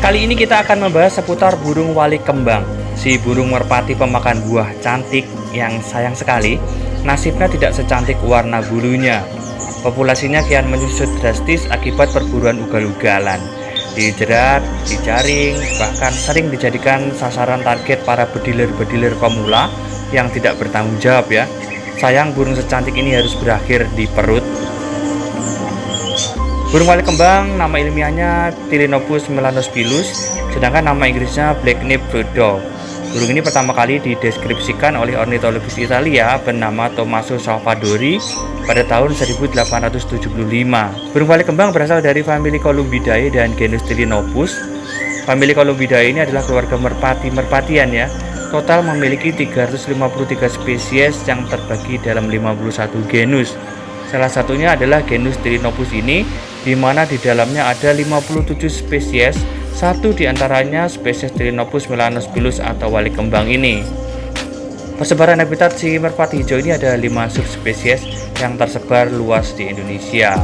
kali ini kita akan membahas seputar burung walik kembang. Si burung merpati pemakan buah cantik yang sayang sekali, nasibnya tidak secantik warna bulunya. Populasinya kian menyusut drastis akibat perburuan ugal-ugalan. Dijerat, dijaring, bahkan sering dijadikan sasaran target para bediler-bediler pemula yang tidak bertanggung jawab ya. Sayang burung secantik ini harus berakhir di perut. Burung walik kembang nama ilmiahnya Phalaenopus melanospilus, sedangkan nama Inggrisnya Black-Naped Fruit Dove. Burung ini pertama kali dideskripsikan oleh ornitologis Italia bernama Tommaso Salvadori pada tahun 1875. Burung walik kembang berasal dari famili Columbidae dan genus Phalaenopus. Famili Columbidae ini adalah keluarga merpati-merpatian ya. Total memiliki 353 spesies yang terbagi dalam 51 genus. Salah satunya adalah genus Phalaenopus ini, di mana di dalamnya ada 57 spesies, satu diantaranya spesies Phalaenopus melanospilus atau walik kembang ini. Persebaran habitat si merpati hijau ini ada 5 subspesies yang tersebar luas di Indonesia.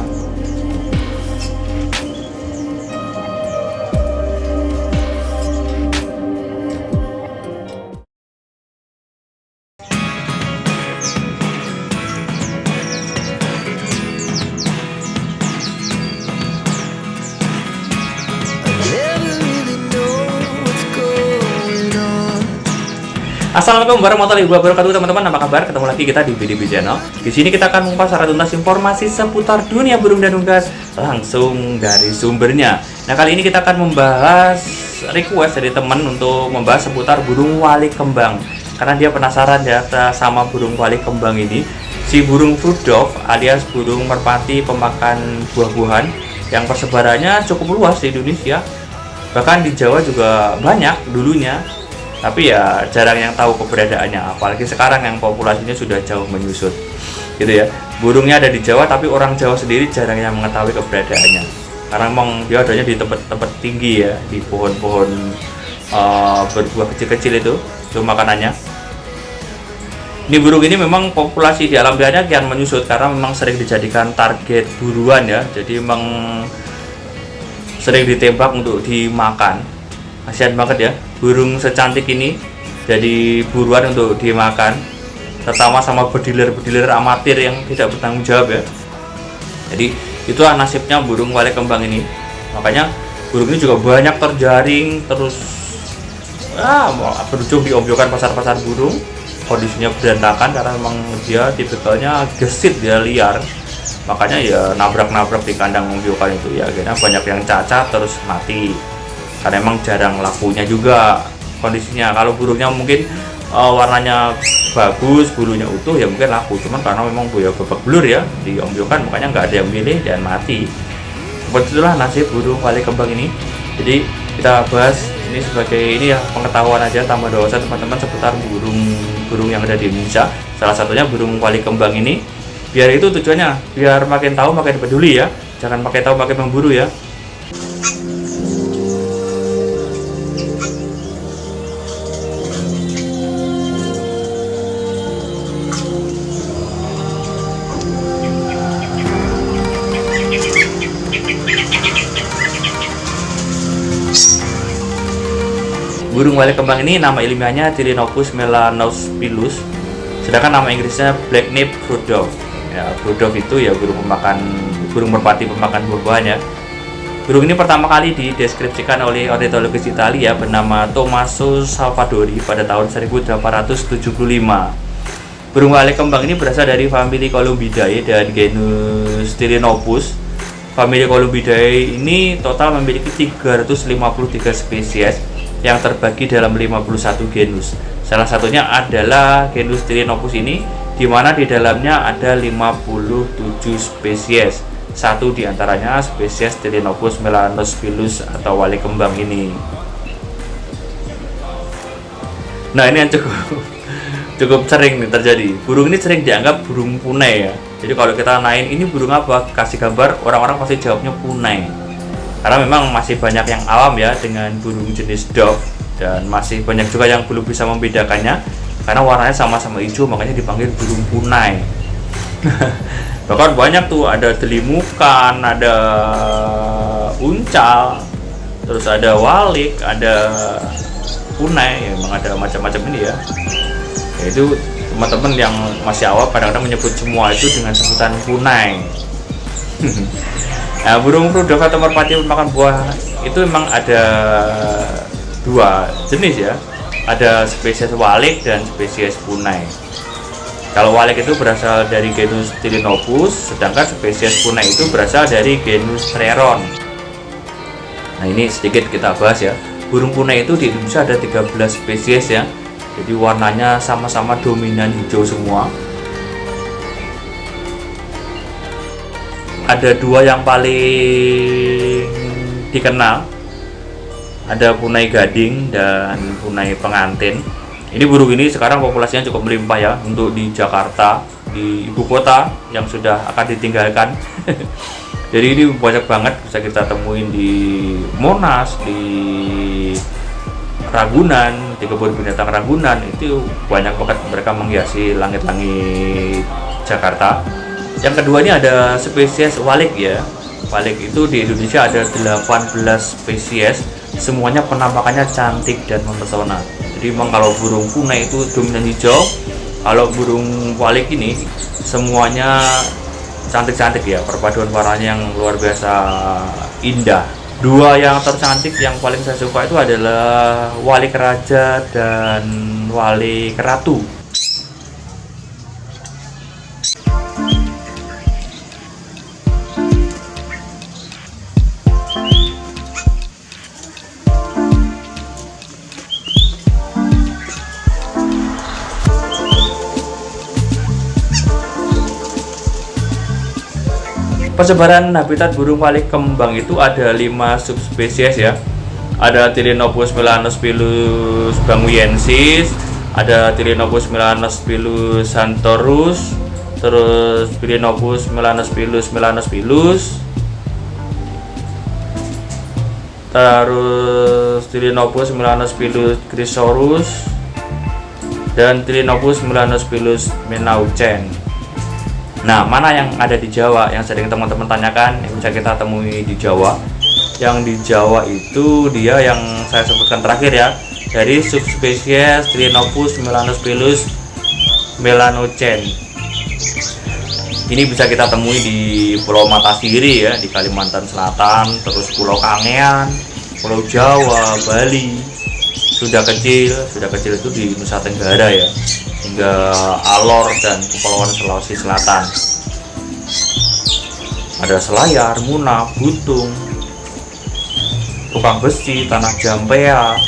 Assalamualaikum warahmatullahi wabarakatuh teman-teman, apa kabar? Ketemu lagi kita di BDB Channel. Di sini kita akan mengupas secara tuntas informasi seputar dunia burung dan unggas langsung dari sumbernya. Nah, kali ini kita akan membahas request dari teman untuk membahas seputar burung walik kembang. Karena dia penasaran ya sama burung walik kembang ini. Si burung fruit dove alias burung merpati pemakan buah-buahan yang persebarannya cukup luas di Indonesia. Bahkan di Jawa juga banyak dulunya. Tapi ya jarang yang tahu keberadaannya, apalagi sekarang yang populasinya sudah jauh menyusut gitu ya. Burungnya ada di Jawa tapi orang Jawa sendiri jarang yang mengetahui keberadaannya, karena memang dia adanya di tempat-tempat tinggi ya, di pohon-pohon berbuah kecil-kecil itu makanannya. Ini burung ini memang populasi di alam liarnya kian menyusut karena memang sering dijadikan target buruan ya, jadi memang sering ditembak untuk dimakan. Kasihan banget ya, burung secantik ini jadi buruan untuk dimakan, terutama sama bediler-bediler amatir yang tidak bertanggung jawab ya. Jadi itulah nasibnya burung walik kembang ini. Makanya burung ini juga banyak terjaring, terus berujung diombyokan pasar-pasar burung. Kondisinya berantakan karena memang dia tipikalnya gesit, dia liar. Makanya ya nabrak-nabrak di kandang ombyokan itu ya, akhirnya banyak yang cacat terus mati. Karena emang jarang lakunya juga kondisinya. Kalau burungnya mungkin warnanya bagus, bulunya utuh ya mungkin laku. Cuman karena memang ya babak belur ya, diombyokan, makanya nggak ada yang milih dan mati. Seperti itulah nasib burung walik kembang ini. Jadi kita bahas ini sebagai ini ya, pengetahuan aja, tambah wawasan teman-teman seputar burung yang ada di Indonesia. Salah satunya burung walik kembang ini. Biar itu tujuannya, biar makin tahu makin peduli ya. Jangan makin tahu makin memburu ya. Burung walik kembang ini nama ilmiahnya Phalaenopus melanospilus, sedangkan nama Inggrisnya Black-Naped Fruit Dove. Ya, fruit dove itu ya burung merpati pemakan buah-buahan ya. Burung ini pertama kali dideskripsikan oleh ornitologis Italia bernama Tommaso Salvadori pada tahun 1875. Burung walik kembang ini berasal dari famili Columbidae dan genus Phalaenopus. Famili Columbidae ini total memiliki 353 spesies yang terbagi dalam 51 genus. Salah satunya adalah genus Phalaenopus ini, di mana di dalamnya ada 57 spesies. Satu diantaranya spesies Phalaenopus melanospilus atau walik kembang ini. Nah, ini yang cukup sering nih terjadi. Burung ini sering dianggap burung punai ya. Jadi kalau kita naik ini burung apa, kasih gambar, orang-orang pasti jawabnya punai. Karena memang masih banyak yang awam ya dengan burung jenis dove, dan masih banyak juga yang belum bisa membedakannya karena warnanya sama-sama hijau, makanya dipanggil burung punai. Bahkan banyak tuh, ada delimukan, ada uncal, terus ada walik, ada punai, ya, memang ada macam-macam ini ya. Yaitu teman-teman yang masih awal kadang-kadang menyebut semua itu dengan sebutan punai. Nah, burung rudolf atau merpati makan buah itu memang ada dua jenis ya. Ada spesies walik dan spesies punai. Kalau walik itu berasal dari genus Tilinopus, sedangkan spesies punai itu berasal dari genus Treron. Nah, ini sedikit kita bahas ya. Burung punai itu di Indonesia ada 13 spesies ya. Jadi warnanya sama-sama dominan hijau semua. Ada dua yang paling dikenal. Ada punai gading dan punai pengantin. Ini burung ini sekarang populasinya cukup melimpah ya untuk di Jakarta, di ibu kota yang sudah akan ditinggalkan. Jadi ini banyak banget bisa kita temuin di Monas, di Ragunan, di kebun binatang Ragunan. Itu banyak banget mereka menghiasi langit-langit Jakarta. Yang kedua ini ada spesies walik ya. Walik itu di Indonesia ada 18 spesies, semuanya penampakannya cantik dan mempesona. Jadi memang kalau burung punai itu dominan hijau, kalau burung walik ini semuanya cantik-cantik ya, perpaduan warnanya yang luar biasa indah. Dua yang tercantik yang paling saya suka itu adalah walik raja dan walik ratu. Persebaran habitat burung walik kembang itu ada 5 subspesies ya. Ada Tilinopus melanospilus banguiensis, ada Tilinopus melanospilus santorus, terus Tilinopus melanospilus melanospilus, terus Tilinopus melanospilus chrysaurus, dan Tilinopus melanospilus menaucen. Nah, mana yang ada di Jawa yang sering teman-teman tanyakan, yang bisa kita temui di Jawa? Yang di Jawa itu dia yang saya sebutkan terakhir ya, dari subspesies Tilinopus melanospilus melanocen. Ini bisa kita temui di Pulau Matasiri ya, di Kalimantan Selatan, terus Pulau Kangean, Pulau Jawa, Bali. Sudah kecil itu di Nusa Tenggara ya, hingga Alor dan Kepulauan Sulawesi Selatan. Ada Selayar, Muna, Butung, Tukang Besi, Tanah Jampea.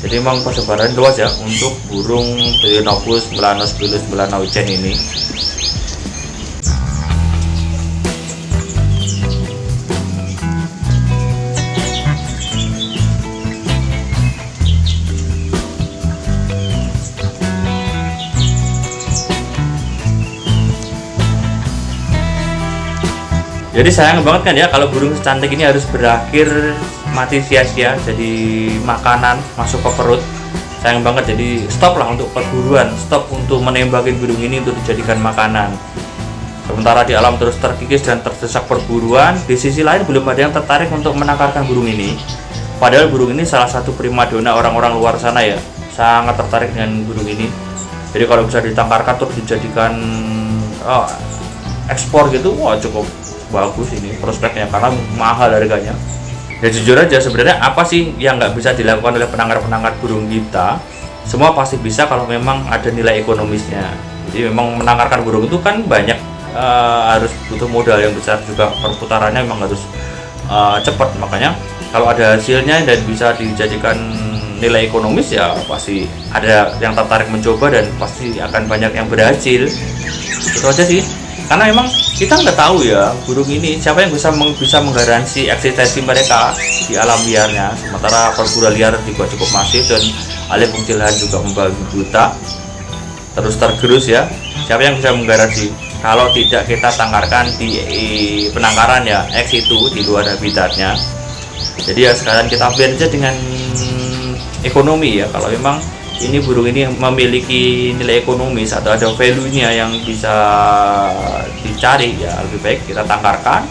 Jadi memang persebaran luas ya untuk burung Tilinopus melanospilus melanocen ini. Jadi sayang banget kan ya kalau burung secantik ini harus berakhir mati sia-sia jadi makanan masuk ke perut. Sayang banget, jadi stop lah untuk perburuan, stop untuk menembakin burung ini untuk dijadikan makanan. Sementara di alam terus terkikis dan terdesak perburuan, di sisi lain belum ada yang tertarik untuk menangkarkan burung ini. Padahal burung ini salah satu primadona orang-orang luar sana ya, sangat tertarik dengan burung ini. Jadi kalau bisa ditangkarkan terus dijadikan ekspor gitu, wah cukup bagus ini prospeknya karena mahal harganya. Ya jujur aja sebenarnya apa sih yang nggak bisa dilakukan oleh penangkar-penangkar burung kita? Semua pasti bisa kalau memang ada nilai ekonomisnya. Jadi memang menangkarkan burung itu kan banyak, harus butuh modal yang besar juga, perputarannya memang harus cepat. Makanya kalau ada hasilnya dan bisa dijadikan nilai ekonomis ya pasti ada yang tertarik mencoba dan pasti akan banyak yang berhasil. Itu aja sih. Karena memang kita nggak tahu ya burung ini siapa yang bisa menggaransi eksistensi mereka di alam liarnya. Sementara perburuan liar juga cukup masif dan alih fungsi lahan juga membagi buta, terus tergerus ya. Siapa yang bisa menggaransi kalau tidak kita tangkarkan di penangkaran ya, X itu di luar habitatnya. Jadi ya sekarang kita ambil aja dengan ekonomi ya. Kalau memang ini burung ini memiliki nilai ekonomis atau ada value-nya yang bisa dicari ya, lebih baik kita tangkarkan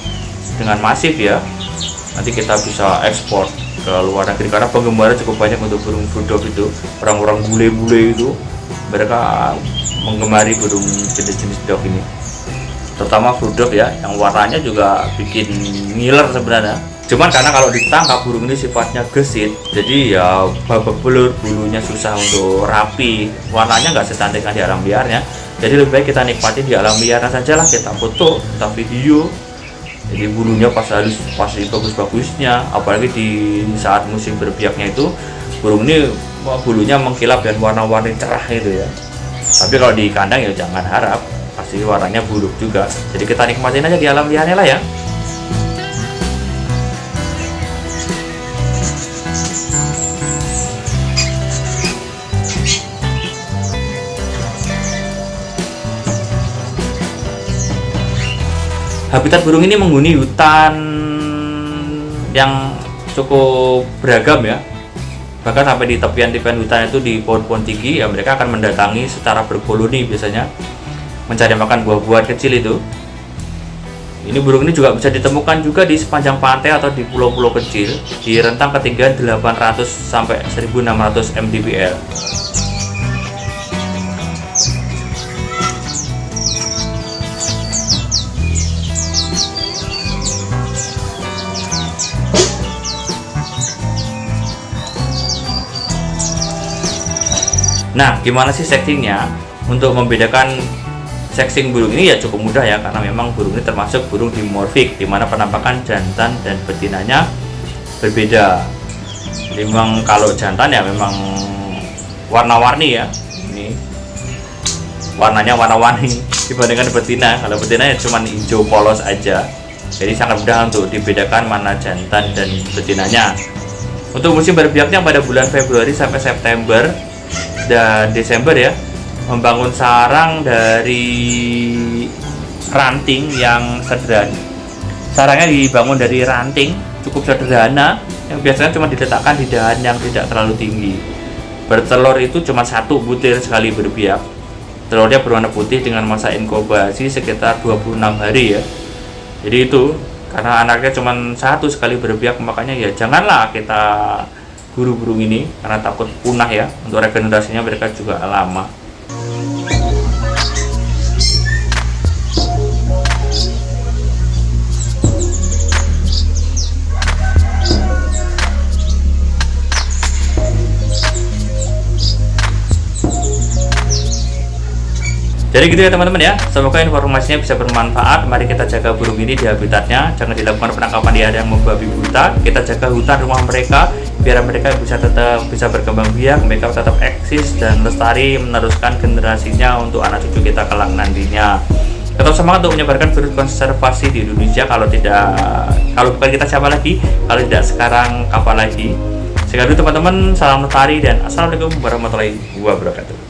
dengan masif ya. nanti kita bisa ekspor ke luar negeri karena penggemarnya cukup banyak untuk burung bulldog itu. Orang-orang bule-bule itu mereka menggemari burung jenis-jenis dog ini, terutama bulldog ya, yang warnanya juga bikin ngiler sebenarnya. Cuman karena kalau ditangkap burung ini sifatnya gesit, jadi ya babak belur, bulunya susah untuk rapi, warnanya nggak secantik di alam liarnya. Jadi lebih baik kita nikmati di alam liarnya saja lah, kita foto, kita video. Jadi bulunya pas bagus-bagusnya, apalagi di saat musim berbiaknya itu burung ini bulunya mengkilap dan warna-warni cerah itu ya. Tapi kalau di kandang ya jangan harap, pasti warnanya buruk juga. Jadi kita nikmatin aja di alam liarnya lah ya. Habitat burung ini menghuni hutan yang cukup beragam ya. Bahkan sampai di tepian-tepian hutan itu di pohon-pohon tinggi ya, mereka akan mendatangi secara berkoloni biasanya mencari makan buah-buahan kecil itu. Ini burung ini juga bisa ditemukan juga di sepanjang pantai atau di pulau-pulau kecil di rentang ketinggian 800 sampai 1600 mdpl. Nah, gimana sih sexingnya? Untuk membedakan sexing burung ini ya cukup mudah ya, karena memang burung ini termasuk burung dimorfik, dimana penampakan jantan dan betinanya berbeda. Jadi memang kalau jantan ya memang warna-warni ya, ini warnanya warna-warni dibandingkan betina. Kalau betina ya cuma hijau polos aja, jadi sangat mudah untuk dibedakan mana jantan dan betinanya. Untuk musim berbiaknya pada bulan Februari sampai September dan Desember ya, membangun sarang dari ranting yang sederhana. Sarangnya dibangun dari ranting cukup sederhana yang biasanya cuma diletakkan di dahan yang tidak terlalu tinggi. Bertelur itu cuma 1 butir sekali berbiak. Telurnya berwarna putih dengan masa inkubasi sekitar 26 hari ya. Jadi itu karena anaknya cuma 1 sekali berbiak, makanya ya janganlah kita buru burung ini karena takut punah ya. Untuk regenerasinya mereka juga lama. Jadi gitu ya teman-teman ya, semoga informasinya bisa bermanfaat. Mari kita jaga burung ini di habitatnya, jangan dilakukan penangkapan di area yang membabi buta. Kita jaga hutan rumah mereka biar mereka tetap bisa berkembang biak, mereka tetap eksis dan lestari meneruskan generasinya untuk anak cucu kita kelak nantinya. Tetap semangat untuk menyebarkan virus konservasi di Indonesia. Kalau bukan kita siapa lagi, kalau tidak sekarang kapan lagi. Sekian dulu teman-teman, salam lestari dan assalamualaikum warahmatullahi wabarakatuh.